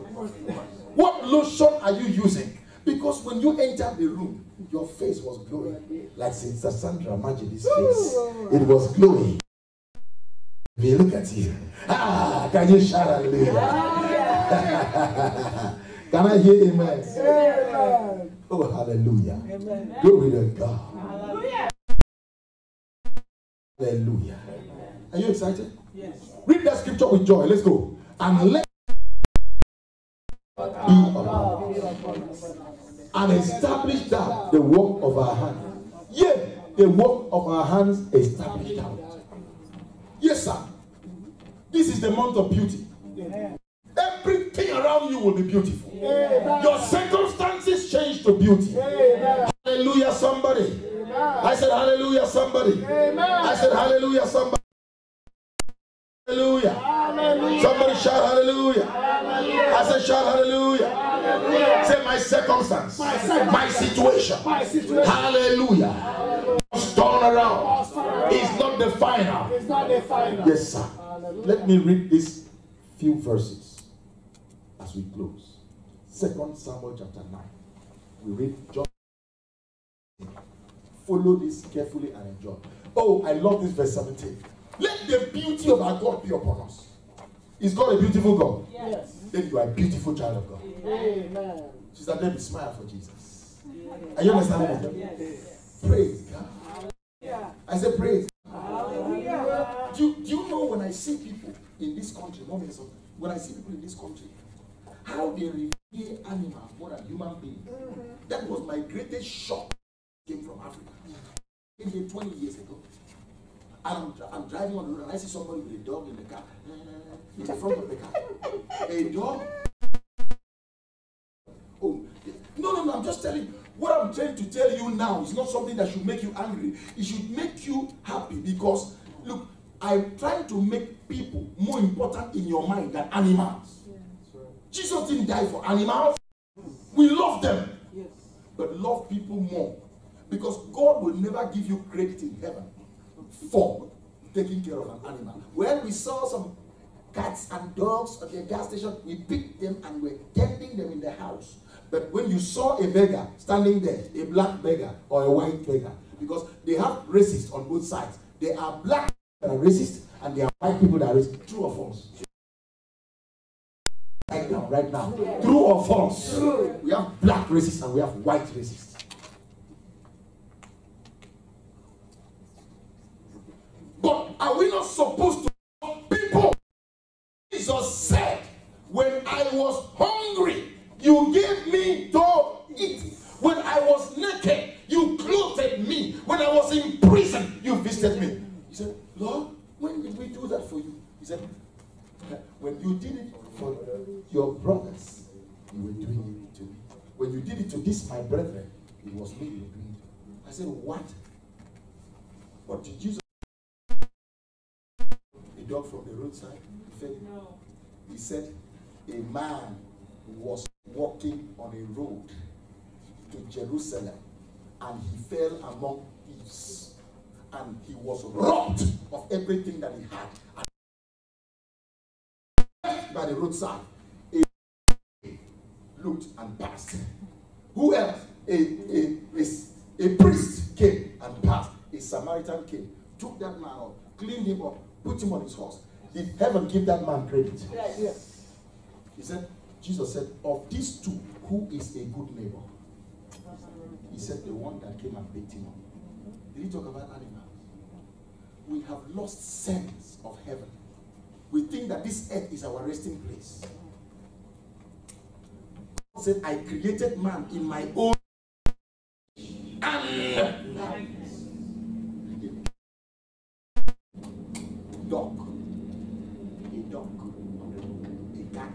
What lotion are you using? Because when you entered the room, your face was glowing. Like Sister Sandra Majidi's face. It was glowing. If you look at you, can you shout hallelujah? Can I hear amen? Amen. Oh, hallelujah. Amen. Glory to God. Hallelujah. Hallelujah. Are you excited? Yes. Read that scripture with joy. Let's go. And let be upon us. And establish that the work of our hands. Yeah, the work of our hands established out. Yes, sir. This is the month of beauty. Everything around you will be beautiful. Your circumstances change to beauty. Hallelujah, somebody. I said hallelujah, somebody. I said hallelujah, somebody. Hallelujah. Hallelujah. Somebody shout hallelujah. Hallelujah. I said shout hallelujah. Hallelujah. Say my circumstance, my situation. Hallelujah. Turn around. It's not the final. It's not the final. Yes, sir. Hallelujah. Let me read these few verses as we close. 2 Samuel chapter 9. We read John. Follow this carefully and enjoy. Oh, I love this verse 17. Let the beauty of our God be upon us. Is God a beautiful God? Yes. Then you are a beautiful child of God. Amen. Sister Debbie, smile for Jesus. Are you understanding me? Yes. Praise God. Yeah. I said praise God. Hallelujah. Do you know when I see people in this country, when I see people in this country, how they revere animals more than human beings? That was my greatest shock. Came from Africa. 20 years ago. And I'm driving on the road and I see somebody with a dog in the car, in the front of the car. A dog. Oh, no, I'm just telling you. What I'm trying to tell you now is not something that should make you angry. It should make you happy because, look, I'm trying to make people more important in your mind than animals. Yeah. Jesus didn't die for animals. We love them. Yes. But love people more. Because God will never give you credit in heaven for taking care of an animal. When we saw some cats and dogs at the gas station, we picked them and we're tending them in the house. But when you saw a beggar standing there, a black beggar or a white beggar, because they have racists on both sides. There are black that are racist and there are white people that are racist. True or false? Right now. Yeah. True or false? True. We have black racists and we have white racists. But are we not supposed to love people? Jesus said, when I was hungry, you gave me to eat. When I was naked, you clothed me. When I was in prison, you visited me. He said, Lord, when did we do that for you? He said, when you did it for your brothers, you were doing it to me. When you did it to this, my brethren, it was me you were doing it to. I said, what? What did Jesus do? A dog from the roadside? No. He said, a man was walking on a road to Jerusalem and he fell among thieves and he was robbed of everything that he had. And by the roadside, a looked and passed. Who else? A priest came and passed. A Samaritan came, took that man up, cleaned him up, put him on his horse. Did heaven give that man credit? Yes. He said, Jesus said, of these two, who is a good neighbor? He said, the one that came and picked him up. Did he talk about animals? We have lost sense of heaven. We think that this earth is our resting place. God said, I created man in my own likeness. Dog. A dog. A cat.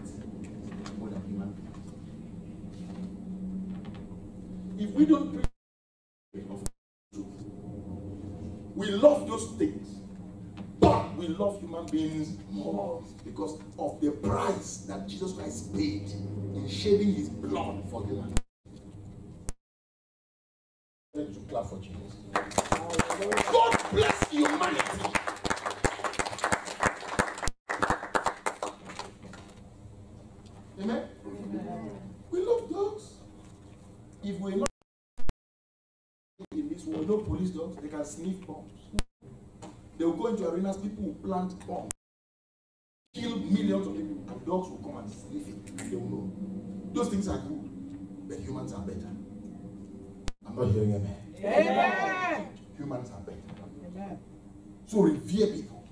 More than human beings. If we don't preach of truth, we love those things, but we love human beings more because of the price that Jesus Christ paid in shedding his blood for humanity. Let's clap for Jesus. God bless humanity. Amen? Amen. We love dogs. If we're not in this world, no police dogs, they can sniff bombs. They will go into arenas, people will plant bombs, kill millions of people, and dogs will come and sniff it. They will know. Those things are good, but humans are better. I'm not hearing amen. Amen. Humans are better. Amen. So revere people.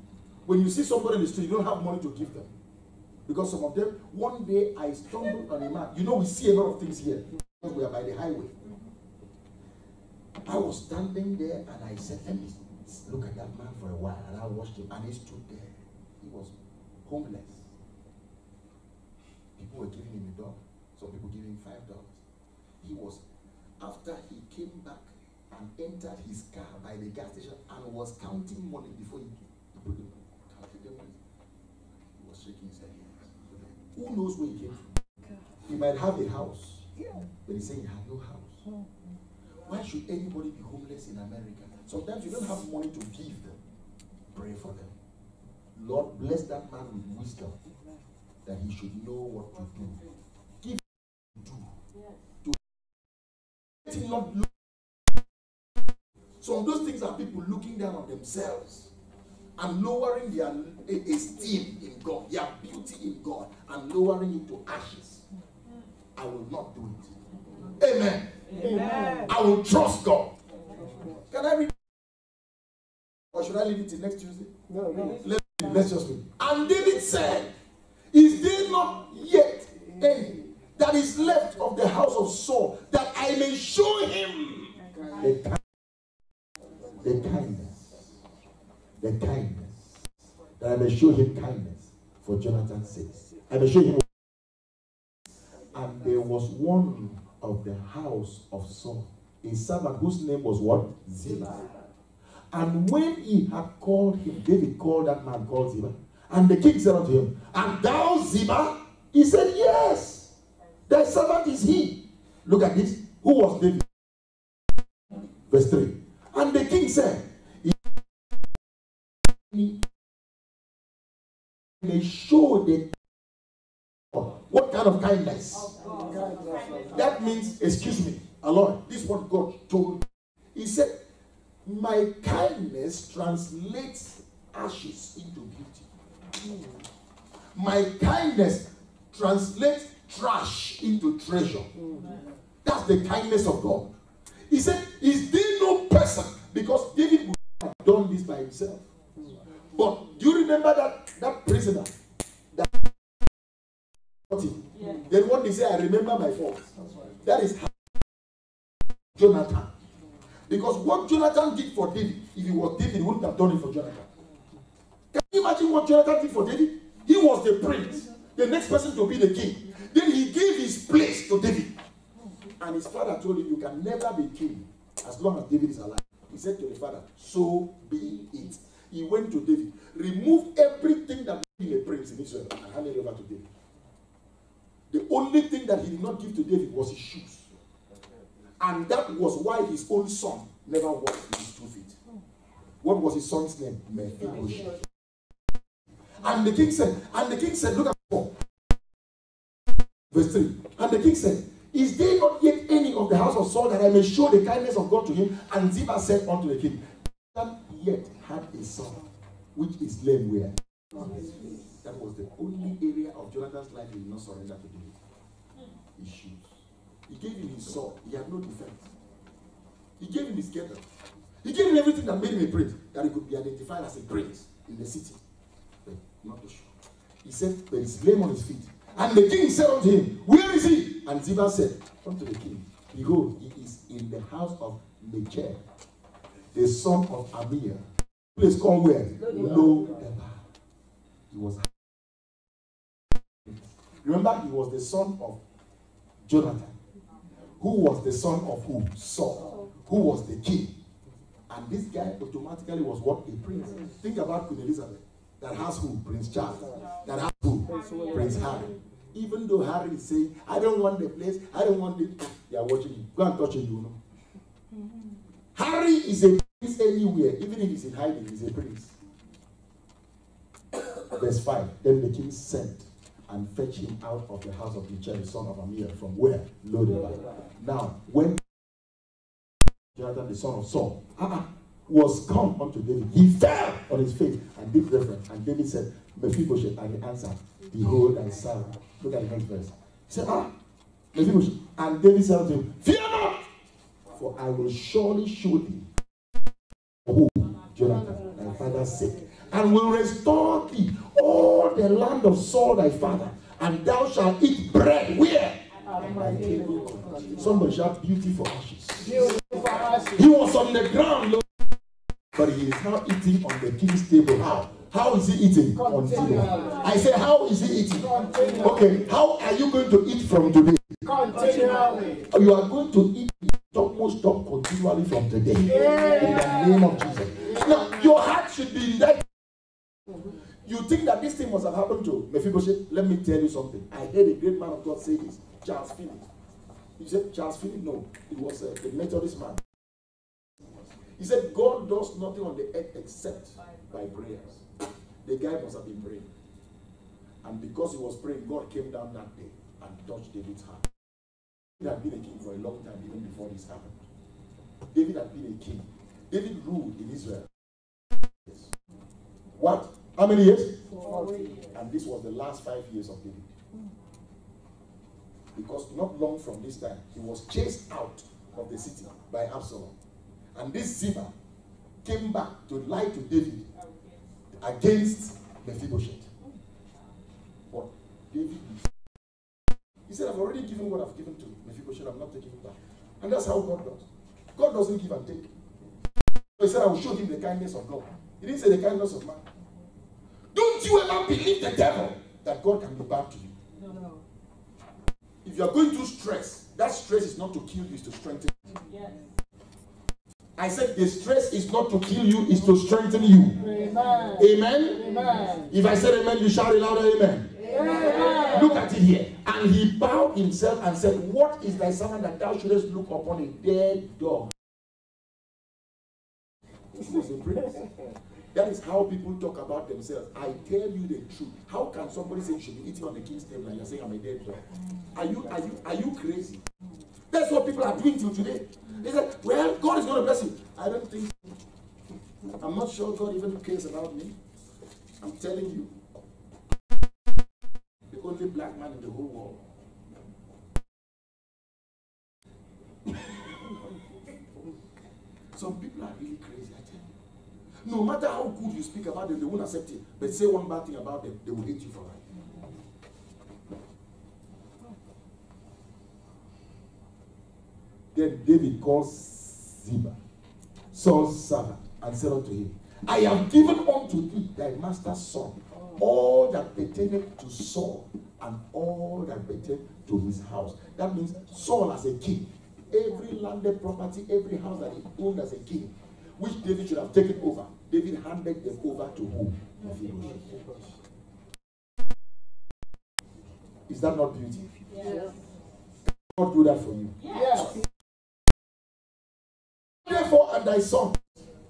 When you see somebody in the street, you don't have money to give them. Because some of them, one day I stumbled on a man. You know, we see a lot of things here because we are by the highway. I was standing there and I said, let me look at that man for a while. And I watched him and he stood there. He was homeless. People were giving him a dog. Some people giving him $5. He was, after he came back and entered his car by the gas station and was counting money before he put the money. He was shaking his head. Who knows where he came from? He might have a house, but he's saying he had no house. Why should anybody be homeless in America? Sometimes you don't have money to give them. Pray for them. Lord, bless that man with wisdom, that he should know what to do. Give him to do. Let him not look. Some of those things are people looking down on themselves and lowering their esteem in God, their beauty in God, and lowering it to ashes. I will not do it. Amen. Amen. I will trust God. Can I read? Or should I leave it till next Tuesday? No. Let's just read. And David said, is there not yet any that is left of the house of Saul, that I may show him the kindness the kindness, that I may show him kindness for Jonathan's sake. I may show him. And there was one of the house of Saul, a servant whose name was what? Ziba. And when he had called him, David called that man called Ziba. And the king said unto him, "And thou, Ziba?" He said, "Yes, thy servant is he." Look at this. Who was David? Verse 3. And the king said, "They show the what kind of kindness?" That means, excuse me, Aloy, this is what God told me. He said, "My kindness translates ashes into beauty. My kindness translates trash into treasure." That's the kindness of God. He said, "Is there no person?" Because David would have done this by himself. But do you remember that prisoner? Then what they say, "I remember my fault." That is Jonathan. Because what Jonathan did for David, if he was David, he wouldn't have done it for Jonathan. Can you imagine what Jonathan did for David? He was the prince, the next person to be the king. Then he gave his place to David. And his father told him, "You can never be king as long as David is alive." He said to the father, "So be it." He went to David, removed everything that made him a prince in Israel, and handed it over to David. The only thing that he did not give to David was his shoes. And that was why his own son never walked with his 2 feet. What was his son's name? Mephibosheth. And the king said, look at 4. Verse 3. And the king said, "Is there not yet any of the house of Saul that I may show the kindness of God to him?" And Ziba said unto the king, "Jonathan yet had a son, which is lame where?" That was the only area of Jonathan's life he did not surrender to David. His shoes. He gave him his sword. He had no defense. He gave him his scepter. He gave him everything that made him a prince, that he could be identified as a prince in the city. But not the shoe. He said, "There is lame on his feet." And the king said unto him, "Where is he?" And Ziba said unto the king, "Behold, he is in the house of Machir, the son of Amiel." Place called where? Lo-debar. He was. Remember, he was the son of Jonathan, who was the son of who? Saul, who was the king. And this guy automatically was what? A prince. Think about Queen Elizabeth, that has who? Prince Charles. That has who? Prince Harry. Even though Harry is saying, "I don't want the place, I don't want it," they are watching you. Go and touch him, you know. Harry is a prince anywhere, even if he's in hiding, he's a prince. Verse 5. Then the king sent and fetched him out of the house of Machir, the son of Amiel, from where? Lo-debar. Now, when Jonathan, the son of Saul, was come unto David, he fell on his face and did reverence. And David said, "Mephibosheth," and he answered, "Behold thy servant." Look at the next verse. He said, Mephibosheth. And David said unto him, "Fear not, for I will surely show thee who? Jonathan, thy father's sake, and will restore thee all the land of Saul thy father, and thou shalt eat bread where? At my table." Somebody shout, "Beauty for ashes." He was on the ground, Lord, but he is now eating on the king's table. How? How is he eating? Continually. I say, how is he eating? Okay, how are you going to eat from today? Continually. You are going to eat almost stop continually from today. In the name of Jesus. Now, your heart should be in that. You think that this thing must have happened to Mephibosheth? Let me tell you something. I heard a great man of God say this. Charles Phillips. He said, Charles Phillips? No. It was the Methodist man. He said, God does nothing on the earth except by prayers. The guy must have been praying. And because he was praying, God came down that day and touched David's heart. David had been a king for a long time, even before this happened. David had been a king. David ruled in Israel. Yes. What? How many years? 40. And this was the last 5 years of David. Because not long from this time, he was chased out of the city by Absalom. And this Ziba came back to lie to David against Mephibosheth. But David, he said, I've already given what I've given to Mephibosheth, I'm not taking it back. And that's how God does. God doesn't give and take. So he said, I will show him the kindness of God. He didn't say the kindness of man. Don't you ever believe the devil that God can be bad to you. No. If you are going through stress, that stress is not to kill you, it's to strengthen you. Yes. I said the stress is not to kill you, it's to strengthen you. Amen. Amen? Amen. If I said amen, you shout it louder, amen. Amen. Look at it here. And he bowed himself and said, what is thy servant that thou shouldest look upon a dead dog? This was a prince. That is how people talk about themselves. I tell you the truth. How can somebody say you should be eating on the king's table and you're saying I'm a dead dog? Are you crazy? That's what people are doing till today. They say, well, God is going to bless you. I don't think so. I'm not sure God even cares about me. I'm telling you. The only black man in the whole world. Some people are really crazy, I tell you. No matter how good you speak about them, they won't accept it. But say one bad thing about them, they will hate you for life. Then David calls Ziba, Saul's servant, and said unto him, I have given unto thee thy master's son, all that pertaineth to Saul, and all that pertaineth to his house. That means Saul as a king, every landed property, every house that he owned as a king, which David should have taken over, David handed them over to whom? Is that not beauty? Yes. God do that for you. Yes. Therefore, and thy son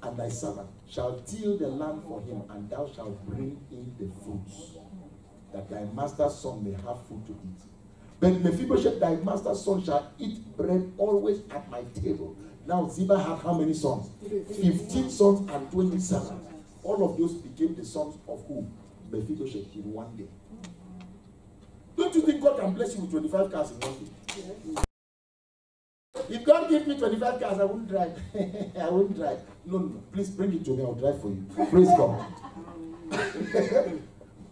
and thy servant shall till the land for him, and thou shalt bring in the fruits, that thy master's son may have food to eat. But Mephibosheth, thy master's son, shall eat bread always at my table. Now Ziba had how many sons? 15 sons and 20 servants. All of those became the sons of whom? Mephibosheth in one day. Don't you think God can bless you with 25 cars in one day? If God gave me 25 cars, I wouldn't drive. I wouldn't drive. No. Please bring it to me. I'll drive for you. Praise God.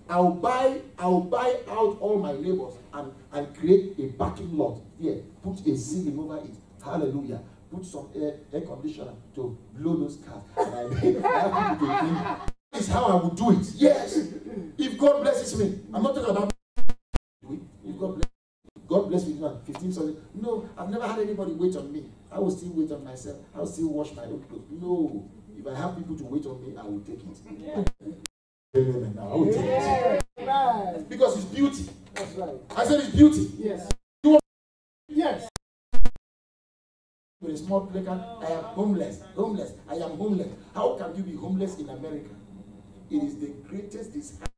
I'll buy out all my neighbors and create a parking lot. Here, put a ceiling over it. Hallelujah. Put some air conditioner to blow those cars. That is how I would do it. Yes. If God blesses me, I'm not talking about if God bless me, 15 sons. No, I've never had anybody wait on me. I will still wait on myself. I will still wash my own clothes. No. If I have people to wait on me, I will take it. Amen. I will take it. Because it's beauty. That's right. I said it's beauty. Yes. Yes. With a small placard, I am homeless. I am homeless. How can you be homeless in America? It is the greatest disgrace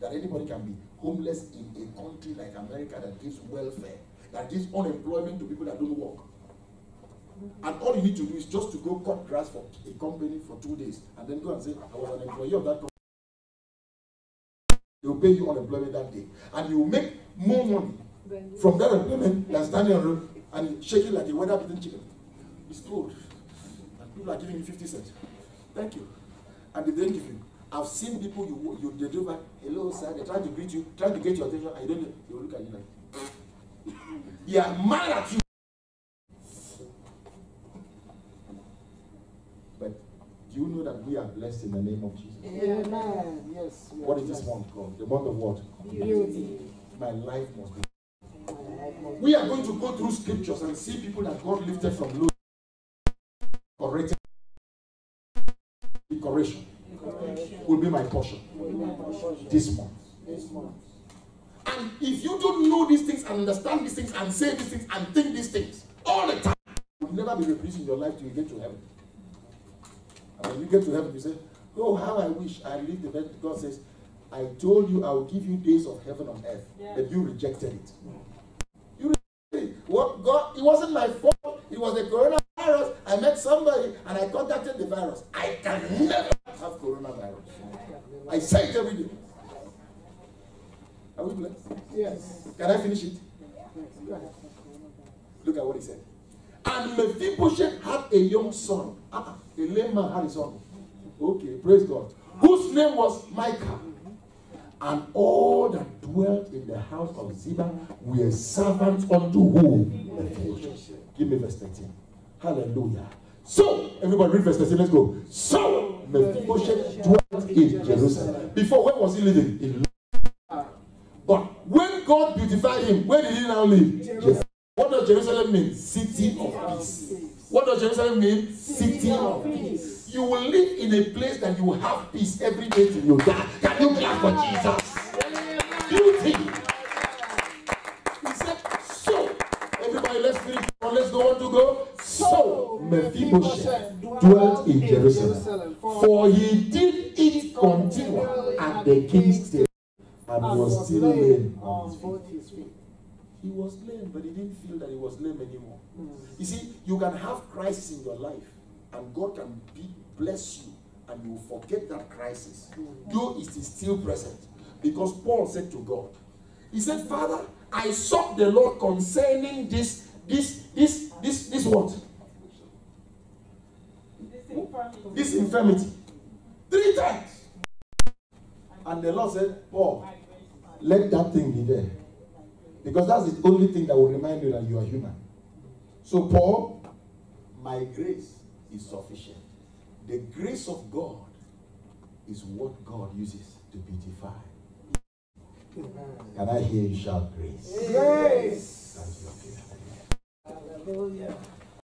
that anybody can be homeless in a country like America that gives welfare, that gives unemployment to people that don't work. And all you need to do is just to go cut grass for a company for 2 days and then go and say, I was an employee of that company. They will pay you unemployment that day. And you will make more money from that employment than standing on the road and shaking like a weather-beaten chicken. It's cold. And people are giving you 50 cents. Thank you. And they don't give you. I've seen people they do back, hello sir, they try to greet you, try to get your attention, and you don't know, they will look at you like, they are mad at you. But do you know that we are blessed in the name of Jesus? Amen. Yes. What is this month called? The month of what? Beauty. My life must be. We are going to go through scriptures and see people that God lifted from low, corrected, decoration. Will be my portion this month. And if you don't know these things and understand these things and say these things and think these things all the time, you will never be replacing your life till you get to heaven. And when you get to heaven, you say, oh, how I wish I lived the best. God says, I told you I will give you days of heaven on earth, but you rejected it. You rejected it. What God? It wasn't my fault. It was the coronavirus. I met somebody and I contacted the virus. I can never have coronavirus. I say it every day. Are we blessed? Yes. Can I finish it? Look at what he said. And Mephibosheth had a young son. A lame man had a son. Okay, praise God. Whose name was Micah. And all that dwelt in the house of Ziba were servants unto whom? Mephibosheth. Give me verse 13. Hallelujah. So, everybody read verse 13, let's go. So, Mephibosheth dwelt in Jerusalem. Before, where was he living? In But when God beautified him, where did he now live? Jerusalem. What does Jerusalem mean? City of peace. What does Jerusalem mean? City of peace. You will live in a place that you will have peace every day till you die. Can you clap for Jesus? Beauty. He said, so. Everybody, let's finish. Let's go on to go. So, Mephibosheth dwelt in Jerusalem, for he did eat continually at the king's table, and was still lame on his feet. He was lame, but he didn't feel that he was lame anymore. You see, you can have crisis in your life, and God can bless you, and you will forget that crisis, though it is still present. Because Paul said to God, he said, Father, I sought the Lord concerning this what? This infirmity. 3 times. And the Lord said, Paul, let that thing be there. Because that's the only thing that will remind you that you are human. So Paul, my grace is sufficient. The grace of God is what God uses to beautify. Can I hear you shout grace? Grace.